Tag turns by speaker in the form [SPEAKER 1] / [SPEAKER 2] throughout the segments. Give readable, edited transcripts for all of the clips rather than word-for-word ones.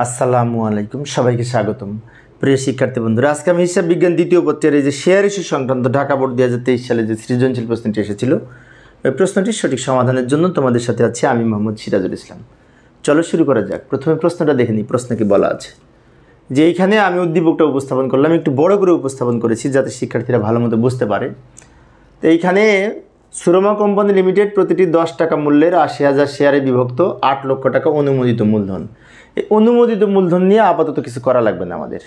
[SPEAKER 1] আসসালামু আলাইকুম, সবাইকে স্বাগতম। প্রিয় শিক্ষার্থী বন্ধুরা, আজকে আমি হিসাব বিজ্ঞান দ্বিতীয় পত্রের এই যে শেয়ার ইস্যু সংক্রান্ত ঢাকা বোর্ড 2023 সালে যে সৃজনশীল প্রশ্নটি এসেছিল, ওই প্রশ্নটির সঠিক সমাধানের জন্য তোমাদের সাথে আছি আমি মোহাম্মদ সিরাজুল ইসলাম। চলো শুরু করা যাক। প্রথমে প্রশ্নটা দেখে নিই। প্রশ্নে কি বলা আছে যে এইখানে আমি উদ্দীপকটা উপস্থাপন করলাম, একটু বড় করে উপস্থাপন করেছি যাতে শিক্ষার্থীরা ভালো মতো বুঝতে পারে। তো এইখানে সুরমা কোম্পানি লিমিটেড প্রতিটি 10 টাকা মূল্যের 80,000 শেয়ারে বিভক্ত 8 লক্ষ টাকা অনুমোদিত মূলধন। এই অনুমোদিত মূলধন নিয়ে আপাতত কিছু করা লাগবে না আমাদের।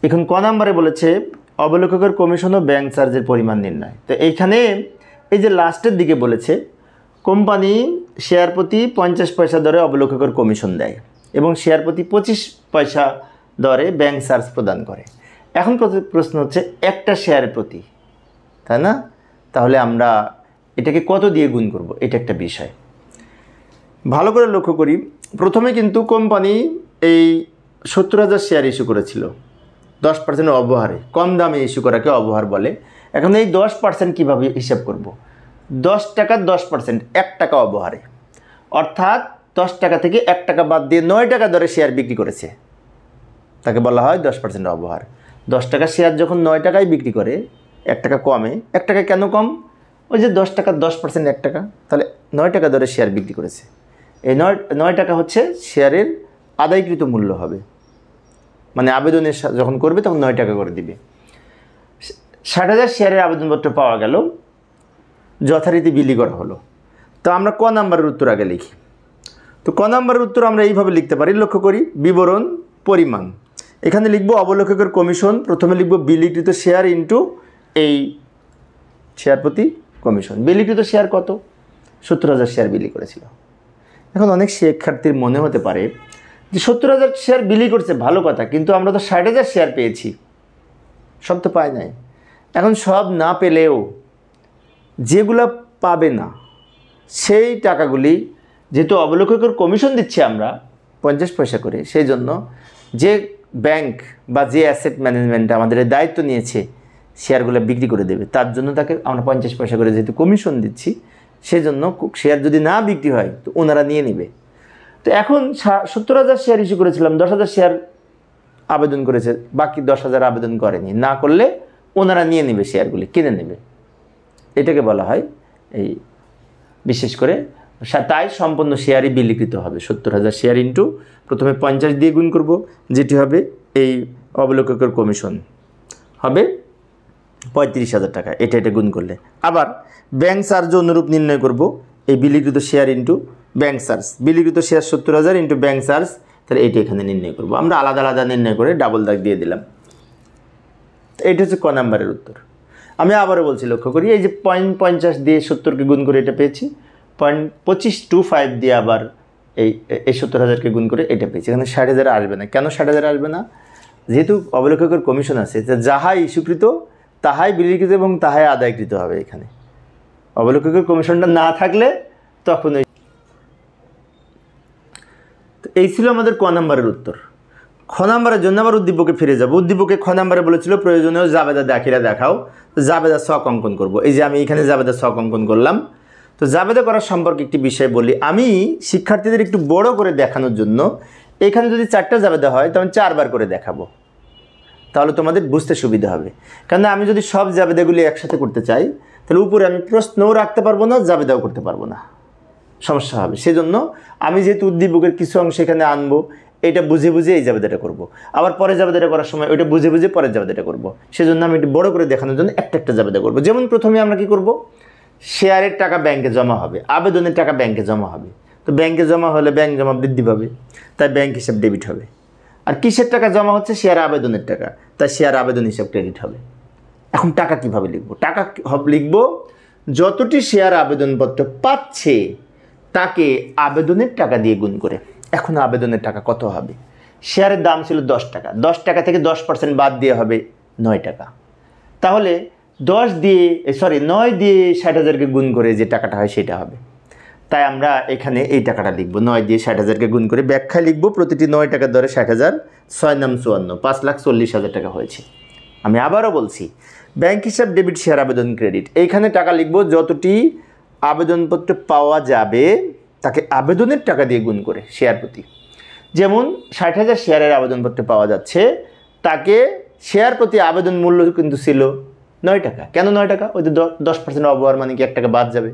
[SPEAKER 1] এখন ক নম্বরে বলেছে অবলোককের কমিশন ও ব্যাংক চার্জের পরিমাণ নির্ণয়। তো এইখানে এই যে লাস্টের দিকে বলেছে কোম্পানি শেয়ার প্রতি 50 পয়সা দরে অবলোককের কমিশন দেয় এবং শেয়ার প্রতি 25 পয়সা দরে ব্যাংক চার্জ প্রদান করে। এখন প্রশ্ন হচ্ছে একটা শেয়ারের প্রতি, তাই না? তাহলে আমরা এটাকে কত দিয়ে গুণ করব, এটা একটা বিষয়। ভালো করে লক্ষ্য করি, প্রথমে কিন্তু কোম্পানি এই 70,000 শেয়ার ইস্যু করেছিল 10% অবহারে, কম দামে ইস্যু করাকে অবহার বলে। এখন এই 10% কীভাবে হিসাব করব? 10 টাকার 10% 1 টাকা অবহারে, অর্থাৎ 10 টাকা থেকে 1 টাকা বাদ দিয়ে 9 টাকা দরে শেয়ার বিক্রি করেছে, তাকে বলা হয় 10% অবহার। 10 টাকা শেয়ার যখন 9 টাকায় বিক্রি করে, 1 টাকা কমে। 1 টাকা কেন কম? ওই যে 10 টাকার 10% 1 টাকা, তাহলে 9 টাকা দরে শেয়ার বিক্রি করেছে। এই 9 টাকা হচ্ছে শেয়ারের আদায়কৃত মূল্য হবে, মানে আবেদনের যখন করবে তখন 9 টাকা করে দিবে। 60,000 শেয়ারের আবেদনপত্র পাওয়া গেল, যথারীতি বিলি করা হলো। তো আমরা ক নাম্বারের উত্তর আগে লিখি। তো ক নাম্বারের উত্তর আমরা এইভাবে লিখতে পারি, লক্ষ্য করি বিবরণ পরিমাণ। এখানে লিখব অবলোককের কমিশন, প্রথমে লিখব বিলিকৃত শেয়ার ইন্টু এই শেয়ার প্রতি কমিশন। বিলিকৃত শেয়ার কত? 70,000 শেয়ার বিলি করেছিল। এখন অনেক শিক্ষার্থীর মনে হতে পারে যে 70,000 শেয়ার বিলি করছে, ভালো কথা, কিন্তু আমরা তো 60,000 শেয়ার পেয়েছি, সব তো পাই নাই। এখন সব না পেলেও যেগুলো পাবে না সেই টাকাগুলি, যেহেতু অবলোককের কমিশন দিচ্ছি আমরা 50 পয়সা করে, সেই জন্য যে ব্যাংক বা যে অ্যাসেট ম্যানেজমেন্ট আমাদের দায়িত্ব নিয়েছে শেয়ারগুলো বিক্রি করে দেবে, তার জন্য তাকে আমরা 50 পয়সা করে যেহেতু কমিশন দিচ্ছি, সেই জন্য শেয়ার যদি না বিক্রি হয় তো ওনারা নিয়ে নেবে। তো এখন 70,000 শেয়ার ইস্যু করেছিলাম, 10,000 শেয়ার আবেদন করেছে, বাকি 10,000 আবেদন করেনি। না করলে ওনারা নিয়ে নেবে, শেয়ারগুলি কিনে নেবে। এটাকে বলা হয় এই বিশেষ করে, তাই সম্পূর্ণ শেয়ারই বিলিকৃত হবে। 70,000 শেয়ার ইন্টু প্রথমে 50 দিয়ে গুণ করব, যেটি হবে এই অবলোককের কমিশন, হবে 35,000 টাকা। এটা গুণ করলে আবার ব্যাংক চার্জ অনুরূপ নির্ণয় করব, এই বিলিকৃত শেয়ার ইন্টু ব্যাংক চার্জ। বিলিকৃত শেয়ার 70,000 ইন্টু ব্যাংক চার্জ, তাহলে এইটা এখানে নির্ণয় করব। আমরা আলাদা আলাদা নির্ণয় করে ডাবল দাগ দিয়ে দিলাম। এইটা হচ্ছে ক নাম্বারের উত্তর। আমি আবারও বলছি, লক্ষ্য করি, এই যে 0.50 দিয়ে 70কে গুণ করে এটা পেয়েছি, 0.2525 দিয়ে আবার এই 70,000কে গুণ করে এটা পেয়েছি। এখানে 60,000 আসবে না। কেন 60,000 আসবে না? যেহেতু অবলোককের কমিশন আছে, যাহাই ইস্যুকৃত তাহাই বিলিকৃত এবং তাহাই আদায়কৃত হবে। এখানে অবলোককের কমিশনটা না থাকলে তখন এই ছিল আমাদের ক নাম্বারের উত্তর। খ নাম্বারের জন্য আবার উদ্দীপকে ফিরে যাব। উদ্দীপকে খ নাম্বারে বলেছিল প্রয়োজনীয় জাবেদা দাখিলা দেখাও, জাবেদা ছক অঙ্কন করব। এই যে আমি এখানে জাবেদা ছক অঙ্কন করলাম। তো জাবেদা করার সম্পর্কে একটি বিষয় বলি, আমি শিক্ষার্থীদের একটু বড় করে দেখানোর জন্য এখানে যদি 4টা জাবেদা হয় তখন 4 বার করে দেখাবো, তাহলে তোমাদের বুঝতে সুবিধা হবে। কারণ আমি যদি সব জাবেদাগুলি একসাথে করতে চাই তাহলে উপরে আমি প্রশ্নও রাখতে পারবো না, জাবেদাও করতে পারবো না, সমস্যা হবে। সেজন্য আমি যেহেতু উদ্দীপকের কিছু অংশ এখানে আনবো, এটা বুঝে বুঝে এই জাবেদাটা করব। আবার পরে জাবেদাটা করার সময় ওইটা বুঝে বুঝে পরের জাবেদাটা করব। সেজন্য আমি একটু বড় করে দেখানোর জন্য একটা জাবেদা করব। যেমন প্রথমে আমরা কি করব, শেয়ারের টাকা ব্যাংকে জমা হবে, আবেদনের টাকা ব্যাংকে জমা হবে। তো ব্যাংকে জমা হলে ব্যাংক জমা বৃদ্ধি পাবে, তাই ব্যাংক হিসাব ডেবিট হবে। আর কিসের টাকা জমা হচ্ছে? শেয়ার আবেদনের টাকা, তাই শেয়ার আবেদন হিসাব ক্রেডিট হবে। এখন টাকা কিভাবে লিখব? টাকা লিখব যতটি শেয়ার আবেদনপত্র পাচ্ছে তাকে আবেদনের টাকা দিয়ে গুণ করে। এখন আবেদনের টাকা কত হবে? শেয়ারের দাম ছিল 10 টাকা, 10 টাকা থেকে 10% বাদ দিয়ে হবে 9 টাকা। তাহলে 9 দিয়ে 60,000কে গুণ করে যে টাকাটা হয় সেটা হবে। তাই আমরা এখানে এই টাকাটা লিখব, 9 দিয়ে 60,000কে গুণ করে। ব্যাখ্যায় লিখব প্রতিটি 9 টাকার দরে 60,000, 6 নাম 54, 5,40,000 টাকা হয়েছে। আমি আবারও বলছি, ব্যাংক হিসাব ডেবিট, শেয়ার আবেদন ক্রেডিট। এইখানে টাকা লিখব যতটি আবেদনপত্র পাওয়া যাবে তাকে আবেদনের টাকা দিয়ে গুণ করে শেয়ার প্রতি। যেমন 60,000 শেয়ারের আবেদনপত্র পাওয়া যাচ্ছে, তাকে শেয়ার প্রতি আবেদন মূল্য কিন্তু ছিল 9 টাকা। কেন 9 টাকা? ওই তো 10% অবহার মানে কি 1 টাকা বাদ যাবে,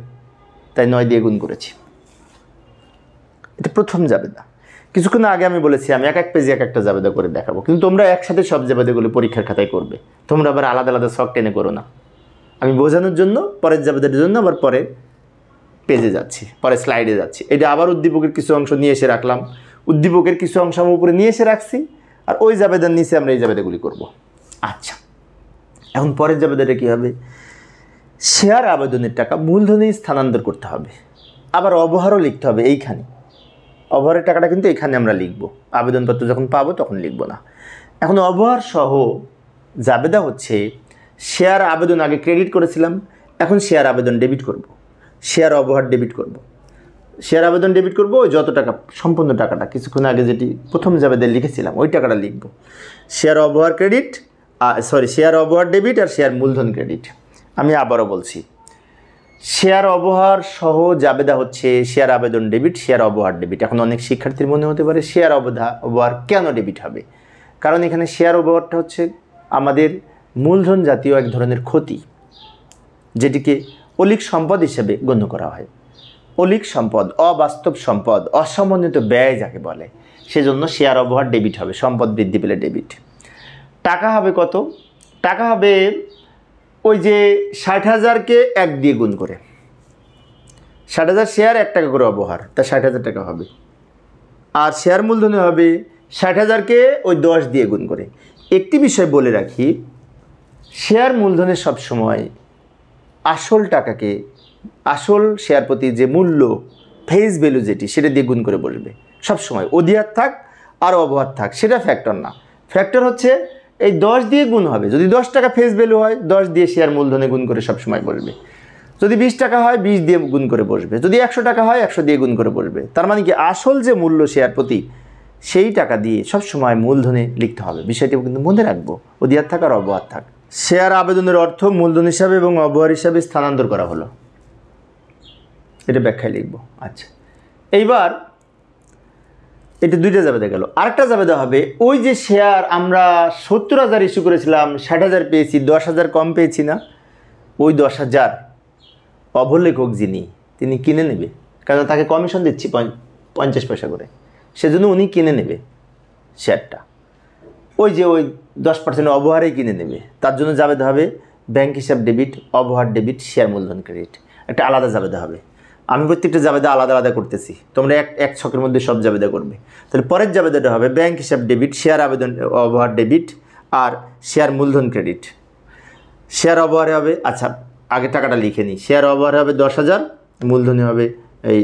[SPEAKER 1] তাই 9 দিয়ে গুণ করেছি। এটা প্রথম জাবেদা। কিছুক্ষণ আগে আমি বলেছি আমি এক পেজে এক একটা জাবেদা করে দেখাবো, কিন্তু তোমরা একসাথে সব জাবেদাগুলো পরীক্ষার খাতায় করবে, তোমরা আবার আলাদা আলাদা শখ টেনে করো না। আমি বোঝানোর জন্য পরের জাবেদার জন্য আবার পরে পেজে যাচ্ছি, পরে স্লাইডে যাচ্ছি। এটা আবার উদ্দীপকের কিছু অংশ নিয়ে এসে রাখলাম, উদ্দীপকের কিছু অংশ আমি উপরে নিয়ে এসে রাখছি, আর ওই জাবেদার নিচে আমরা এই জাবেদাগুলি করব। আচ্ছা, এখন পরের জাবেদাটা কী হবে? শেয়ার আবেদনের টাকা মূলধনে স্থানান্তর করতে হবে, আবার অবহারও লিখতে হবে। এইখানে অবহারের টাকাটা কিন্তু এখানে আমরা লিখব, আবেদনপত্র যখন পাবো তখন লিখব না। এখন অবহার সহ জাবেদা হচ্ছে শেয়ার আবেদন আগে ক্রেডিট করেছিলাম, এখন শেয়ার আবেদন ডেবিট করব, শেয়ার অবহার ডেবিট করব। শেয়ার আবেদন ডেবিট করব, ওই যত টাকা সম্পূর্ণ টাকাটা কিছুক্ষণ আগে যেটি প্রথম জাবেদায় লিখেছিলাম ওই টাকাটা লিখব। শেয়ার অবহার ক্রেডিট, শেয়ার অবহার ডেবিট আর শেয়ার মূলধন ক্রেডিট। আমি আবারও বলছি, শেয়ার অবহার সহ জাবেদা হচ্ছে শেয়ার আবেদন ডেবিট, শেয়ার অবহার ডেবিট। এখন অনেক শিক্ষার্থীর মনে হতে পারে শেয়ার অবহার কেন ডেবিট হবে? কারণ এখানে শেয়ার অবহারটা হচ্ছে আমাদের মূলধন জাতীয় এক ধরনের ক্ষতি, যেটিকে অলিক সম্পদ হিসেবে গণ্য করা হয়। অলিক সম্পদ, অবাস্তব সম্পদ, অসমন্বিত ব্যয় যাকে বলে, সেজন্য শেয়ার অবহার ডেবিট হবে। সম্পদ বৃদ্ধি পেলে ডেবিট। টাকা হবে কত? টাকা হবে ওই যে 60,000কে 1 দিয়ে গুণ করে, 60,000 শেয়ার 1 টাকা করে অবহার, তা 60,000 টাকা হবে। আর শেয়ার মূলধনে হবে 60,000কে ওই 10 দিয়ে গুণ করে। একটি বিষয় বলে রাখি, শেয়ার মূলধনে সবসময় আসল টাকাকে, আসল শেয়ার প্রতি যে মূল্য, ফেস ভ্যালু যেটি, সেটা দিয়ে গুণ করে বসবে সবসময়। অধিহার থাক আর অবহার থাক, সেটা ফ্যাক্টর না। ফ্যাক্টর হচ্ছে এই 10 দিয়ে গুণ হবে। যদি 10 টাকা ফেস ভ্যালু হয়, 10 দিয়ে শেয়ার মূলধনে গুণ করে সবসময় বসবে। যদি 20 টাকা হয়, 20 দিয়ে গুণ করে বসবে। যদি 100 টাকা হয়, 100 দিয়ে গুণ করে বসবে। তার মানে কি, আসল যে মূল্য শেয়ার প্রতি, সেই টাকা দিয়ে সবসময় মূলধনে লিখতে হবে। বিষয়টিও কিন্তু মনে রাখবো, অধিহার থাক আর অবহার থাক। শেয়ার আবেদনের অর্থ মূলধন হিসাবে এবং অবহার হিসাবে স্থানান্তর করা হলো, এটা ব্যাখ্যায় লিখব। আচ্ছা, এইবার এটা 2টা জাবেদা গেল। আরেকটা জাবেদা হবে ওই যে শেয়ার আমরা 70,000 ইস্যু করেছিলাম, 60,000 পেয়েছি, 10,000 কম পেয়েছি না, ওই 10,000 অবলেখক যিনি, তিনি কিনে নেবে, কারণ তাকে কমিশন দিচ্ছি 50 পয়সা করে, সেজন্য উনি কিনে নেবে শেয়ারটা। ওই যে ওই 10% অবহারেই কিনে নেবে, তার জন্য জাবেদা হবে ব্যাংক হিসাব ডেবিট, অবহার ডেবিট, শেয়ার মূলধন ক্রেডিট। একটা আলাদা জাবেদা হবে। আমি প্রত্যেকটা জাবেদা আলাদা আলাদা করতেছি, তোমরা এক ছকের মধ্যে সব জাবেদা করবে। তাহলে পরের জাবেদাটা হবে ব্যাংক হিসাব ডেবিট, শেয়ার আবেদন অবহার ডেবিট আর শেয়ার মূলধন ক্রেডিট। শেয়ার অবহারে হবে, আচ্ছা আগে টাকাটা লিখে নিই, শেয়ার অবহারে হবে 10,000, মূলধনে হবে এই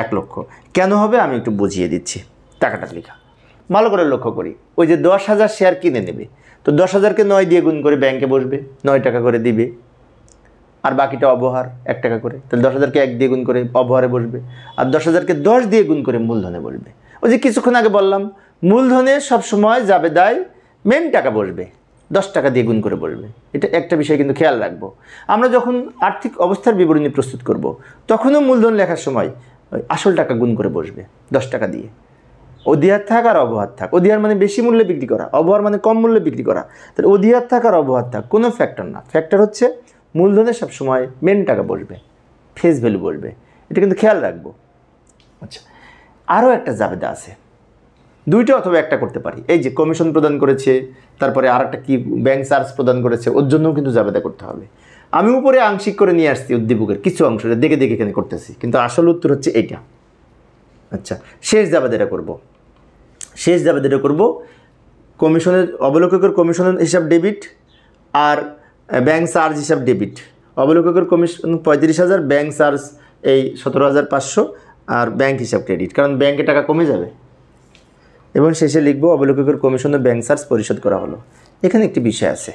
[SPEAKER 1] 1 লক্ষ। কেন হবে আমি একটু বুঝিয়ে দিচ্ছি। টাকাটা লেখা ভালো করে লক্ষ্য করি, ওই যে 10,000 শেয়ার কিনে নেবে, তো 10,000কে 9 দিয়ে গুণ করে ব্যাংকে বসবে, 9 টাকা করে দিবে, আর বাকিটা অবহার 1 টাকা করে। তাহলে 10,000কে 1 দিয়ে গুণ করে অবহারে বসবে, আর 10,000কে 10 দিয়ে গুণ করে মূলধনে বসবে। ওই যে কিছুক্ষণ আগে বললাম, মূলধনে সবসময় জাবেদায় মেন টাকা বসবে, 10 টাকা দিয়ে গুণ করে বসবে। এটা একটা বিষয় কিন্তু খেয়াল রাখবো। আমরা যখন আর্থিক অবস্থার বিবরণী প্রস্তুত করব, তখনও মূলধন লেখার সময় আসল টাকা গুণ করে বসবে 10 টাকা দিয়ে। অধিহার থাক আর অবহার থাক, অধিহার মানে বেশি মূল্যে বিক্রি করা, অবহার মানে কম মূল্যে বিক্রি করা। তাহলে অধিহার থাক আর অবহার থাক কোনো ফ্যাক্টর না, ফ্যাক্টর হচ্ছে মূলধনে সবসময় মেন টাকা বসবে, ফেস ভ্যালু বসবে। এটা কিন্তু খেয়াল রাখবো। আচ্ছা, আরও একটা জাবেদা আছে, 2টা অথবা একটা করতে পারি। এই যে কমিশন প্রদান করেছে, তারপরে আর একটা কি ব্যাংক চার্জ প্রদান করেছে, ওর জন্যও কিন্তু জাবেদা করতে হবে। আমি উপরে আংশিক করে নিয়ে আসছি উদ্দীপকের কিছু অংশ, দেখে দেখে এখানে করতেছি, কিন্তু আসল উত্তর হচ্ছে এইটা। আচ্ছা, শেষ জাবেদাটা করব। শেষ জাবেদাটা করব কমিশনের, অবলোককের কমিশনের হিসাব ডেবিট আর ব্যাংক চার্জ হিসাব ডেবিট। অবলোককের কমিশন 35,000, ব্যাংক চার্জ এই 17,500, আর ব্যাংক হিসাব ক্রেডিট, কারণ ব্যাংকে টাকা কমে যাবে। এবং শেষে লিখব অবলোককের কমিশন ও ব্যাংক চার্জ পরিশোধ করা হলো। এখানে একটি বিষয় আছে,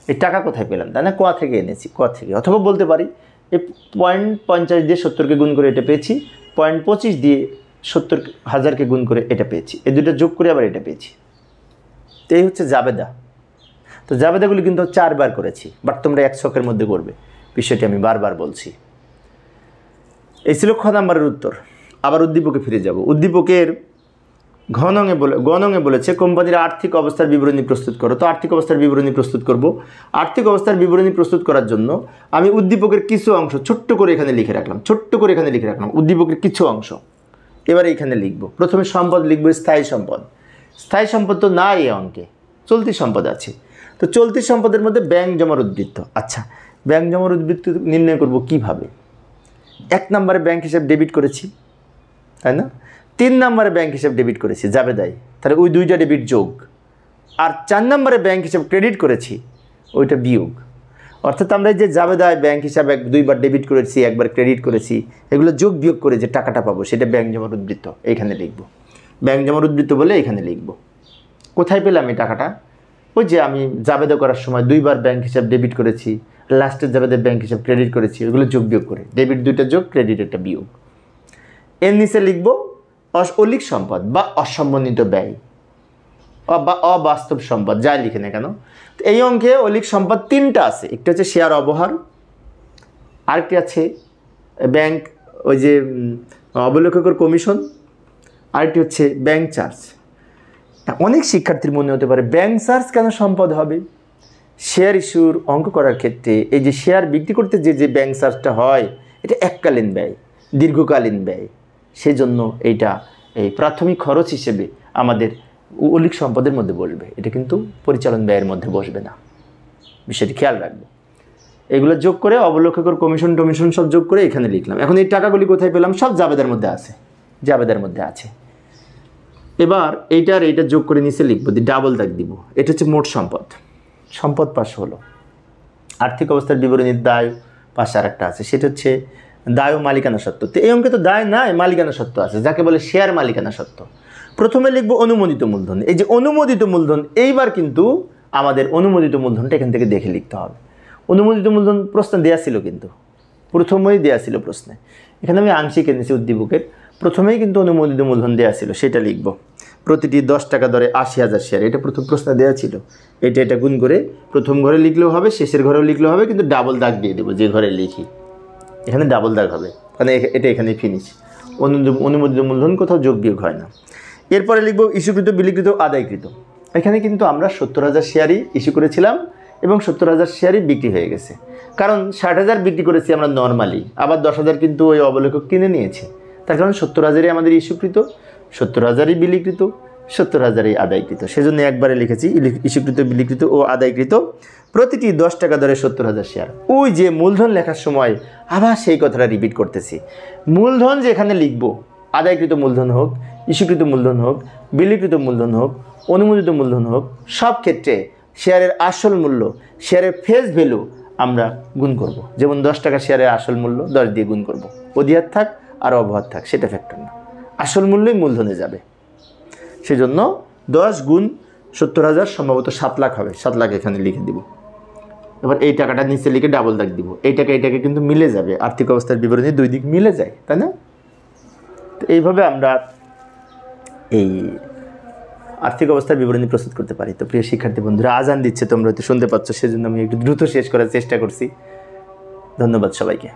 [SPEAKER 1] এই টাকা কোথায় পেলাম, তাই না? ক থেকে এনেছি, ক থেকে। অথবা বলতে পারি এই 0.50 দিয়ে 70কে গুণ করে এটা পেয়েছি, 0.25 দিয়ে 70,000কে গুণ করে এটা পেয়েছি, এই দুটো যোগ করে আবার এটা পেয়েছি। তো এই হচ্ছে জাবেদা। তো জাবেদাগুলি কিন্তু 4 বার করেছি, বাট তোমরা 1 ছকের মধ্যে করবে, বিষয়টি আমি বারবার বলছি। এই ছিল খ নাম্বারের উত্তর। আবার উদ্দীপকে ফিরে যাব। উদ্দীপকের গণঙে বলেছে কোম্পানির আর্থিক অবস্থার বিবরণী প্রস্তুত করো। তো আর্থিক অবস্থার বিবরণী প্রস্তুত করব। আর্থিক অবস্থার বিবরণী প্রস্তুত করার জন্য আমি উদ্দীপকের কিছু অংশ ছোট্ট করে এখানে লিখে রাখলাম, উদ্দীপকের কিছু অংশ এবারে এখানে লিখব। প্রথমে সম্পদ লিখব স্থায়ী সম্পদ। স্থায়ী সম্পদ তো নাই এই অঙ্কে, চলতি সম্পদ আছে। তো চলতি সম্পদের মধ্যে ব্যাংক জমার উদ্বৃত্ত। আচ্ছা, ব্যাংক জমার উদ্বৃত্ত নির্ণয় করব কিভাবে? 1 নম্বরে ব্যাংক হিসাব ডেবিট করেছি, তাই না? 3 নম্বরে ব্যাংক হিসাব ডেবিট করেছি, জাবেদায়, তাহলে ওই 2টা ডেবিট যোগ। আর 4 নম্বরে ব্যাংক হিসাব ক্রেডিট করেছি, ওইটা বিয়োগ। অর্থাৎ আমরা যে জাবেদায় ব্যাংক হিসাব 2বার ডেবিট করেছি, 1বার ক্রেডিট করেছি, এগুলো যোগ বিয়োগ করে যে টাকাটা পাবো সেটা ব্যাংক জমার উদ্বৃত্ত, এইখানে লিখব। ব্যাংক জমার উদ্বৃত্ত বলে এখানে লিখব। কোথায় পেলাম এই টাকাটা? ওই যে আমি জাবেদা করার সময় 2বার ব্যাংক হিসাব ডেবিট করেছি, লাস্টের জাবেদায় ব্যাংক হিসাব ক্রেডিট করেছি, ওগুলো যোগ বিয়োগ করে, ডেবিট 2টা যোগ, ক্রেডিট 1টা বিয়োগ। এর নিচে লিখব অলিক সম্পদ বা অসম্বন্ধিত ব্যয় বা অবাস্তব সম্পদ, যাই লিখে না কেন। তো এই অঙ্কে অলিক সম্পদ 3টা আছে। একটা হচ্ছে শেয়ার অবহার, আরেকটি আছে ব্যাংক ওই যে অবলেখকের কমিশন, আরেকটি হচ্ছে ব্যাংক চার্জ। অনেক শিক্ষার্থীর মনে হতে পারে ব্যাংক চার্জ কেন সম্পদ হবে? শেয়ার ইস্যুর অঙ্ক করার ক্ষেত্রে এই যে শেয়ার বিক্রি করতে যে ব্যাংক চার্জটা হয়, এটা এককালীন ব্যয়, দীর্ঘকালীন ব্যয়। সেই জন্য এইটা এই প্রাথমিক খরচ হিসেবে আমাদের অলিক সম্পদের মধ্যে বসবে, এটা কিন্তু পরিচালন ব্যয়ের মধ্যে বসবে না, বিষয়টি খেয়াল রাখবো। এগুলো যোগ করে অবলেখকের কমিশন সব যোগ করে এখানে লিখলাম। এখন এই টাকাগুলি কোথায় পেলাম? সব জাবেদার মধ্যে আছে। এবার এইটার এইটা যোগ করে নিচে লিখবো, ডাবল দাগ দিব। এটা হচ্ছে মোট সম্পদ পাশ হলো। আর্থিক অবস্থার বিবরণীর দায় পাশে আরেকটা আছে, সেটা হচ্ছে দায় ও মালিকানা সত্ত্ব। তো এই অঙ্কে তো দায় নাই, মালিকানা সত্ত্ব আছে, যাকে বলে শেয়ার মালিকানা সত্ত্ব। প্রথমে লিখবো অনুমোদিত মূলধন। এই যে অনুমোদিত মূলধন, এইবার কিন্তু আমাদের অনুমোদিত মূলধনটা এখান থেকে দেখে লিখতে হবে। অনুমোদিত মূলধন প্রশ্ন দেওয়া ছিল, কিন্তু প্রথমেই দেওয়া ছিল প্রশ্নে। এখানে আমি আংশিক এনেছি উদ্দীপকের, প্রথমেই কিন্তু অনুমোদিত মূলধন দেওয়া ছিল, সেটা লিখব। প্রতিটি 10 টাকা দরে 80,000 শেয়ার, এটা প্রথম প্রশ্নে দেওয়া ছিল। এটা গুণ করে প্রথম ঘরে লিখলেও হবে, শেষের ঘরেও লিখলেও হবে, কিন্তু ডাবল দাগ দিয়ে দেবো যে ঘরে লিখি, এখানে ডাবল দাগ হবে, মানে এটা এখানে ফিনিশ। অনুমোদিত মূলধন কোথাও যোগ বিয়োগ হয় না। এরপরে লিখব ইস্যুকৃত, বিলিকৃত, আদায়কৃত। এখানে কিন্তু আমরা 70,000 শেয়ারই ইস্যু করেছিলাম এবং 70,000 শেয়ারই বিক্রি হয়ে গেছে, কারণ 60,000 বিক্রি করেছি আমরা নর্মালি, আবার 10,000 কিন্তু ওই অবলেখক কিনে নিয়েছে। তার কারণ 70,000ই আমাদের ইস্যুকৃত, 70,000ই বিলিকৃত, 70,000ই আদায়কৃত। সেজন্য একবারে লিখেছি ইস্যুকৃত, বিলিকৃত ও আদায়কৃত প্রতিটি 10 টাকা দরে 70,000 শেয়ার। ওই যে মূলধন লেখার সময় আবার সেই কথাটা রিপিট করতেছি। মূলধন যেখানে লিখব, আদায়কৃত মূলধন হোক, ইস্যুকৃত মূলধন হোক, বিলিকৃত মূলধন হোক, অনুমোদিত মূলধন হোক, সব ক্ষেত্রে শেয়ারের আসল মূল্য, শেয়ারের ফেস ভ্যালু আমরা গুণ করব। যেমন 10 টাকা শেয়ারের আসল মূল্য 10 দিয়ে গুণ করব, অধিহার থাক আর অবহার থাক সেটা ফ্যাক্টর না, আসল মূল্যই মূলধনে যাবে। সেজন্য 10 গুণ 70,000 সম্ভবত 7 লাখ হবে, 7 লাখ এখানে লিখে দিব। এবার এই টাকাটা নিচে লিখে ডাবল দাগ দিব। এইটাকে কিন্তু মিলে যাবে, আর্থিক অবস্থার বিবরণী 2 দিক মিলে যায়, তাই না? তো এইভাবে আমরা এই আর্থিক অবস্থার বিবরণী প্রস্তুত করতে পারি। তো প্রিয় শিক্ষার্থী বন্ধুরা, আজান দিচ্ছে, তোমরা হয়তো শুনতে পাচ্ছ, সেজন্য আমি একটু দ্রুত শেষ করার চেষ্টা করছি। ধন্যবাদ সবাইকে।